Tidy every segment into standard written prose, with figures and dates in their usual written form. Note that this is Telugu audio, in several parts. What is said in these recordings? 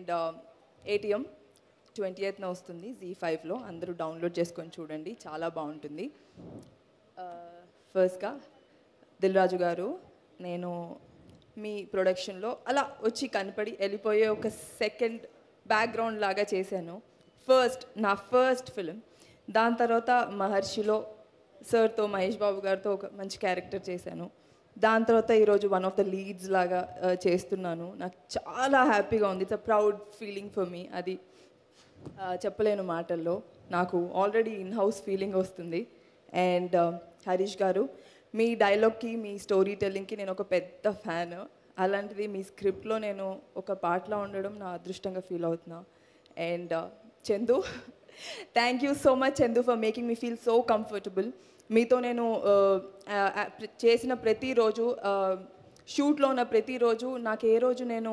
అండ్ ATM 20th వస్తుంది Z5లో, అందరూ డౌన్లోడ్ చేసుకొని చూడండి, చాలా బాగుంటుంది. ఫస్ట్గా దిల్ రాజు గారు, నేను మీ ప్రొడక్షన్లో అలా వచ్చి కనపడి వెళ్ళిపోయే ఒక సెకండ్ బ్యాక్గ్రౌండ్ లాగా చేశాను. నా ఫస్ట్ ఫిలిం. దాని తర్వాత మహర్షిలో సార్తో, మహేష్ బాబు గారితో ఒక మంచి క్యారెక్టర్ చేశాను. దాని తర్వాత ఈరోజు వన్ ఆఫ్ ద లీడ్స్ లాగా చేస్తున్నాను. నాకు చాలా హ్యాపీగా ఉంది. It's a proud feeling for me. అది చెప్పలేను మాటల్లో. నాకు ఆల్రెడీ ఇన్ హౌస్ ఫీలింగ్ వస్తుంది. అండ్ హరీష్ గారు, మీ డైలాగ్కి, మీ స్టోరీ టెల్లింగ్కి నేను ఒక పెద్ద ఫ్యాన్. అలాంటిది మీ స్క్రిప్ట్లో నేను ఒక పార్ట్లో ఉండడం నా అదృష్టంగా ఫీల్ అవుతున్నా. And Chandu, thank you so much Chandu for making me feel so comfortable. మీతో నేను చేసిన ప్రతిరోజు, షూట్లో ఉన్న ప్రతిరోజు, నాకు ఏ రోజు నేను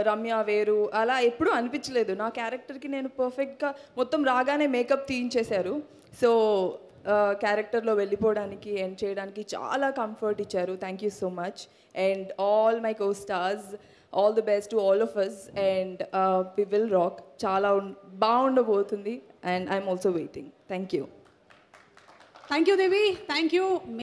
రమ్య వేరు అలా ఎప్పుడూ అనిపించలేదు. నా క్యారెక్టర్కి నేను పర్ఫెక్ట్గా మొత్తం రాగానే మేకప్ తీయించేశారు. సో క్యారెక్టర్లో వెళ్ళిపోవడానికి, ఎండ్ చేయడానికి చాలా కంఫర్ట్ ఇచ్చారు. Thank you so much. And all my co stars, all the best to all of us. And we will rock. చాలా బాగుండబోతుంది. And I'm also waiting. Thank you. Thank you, Devi. Thank you.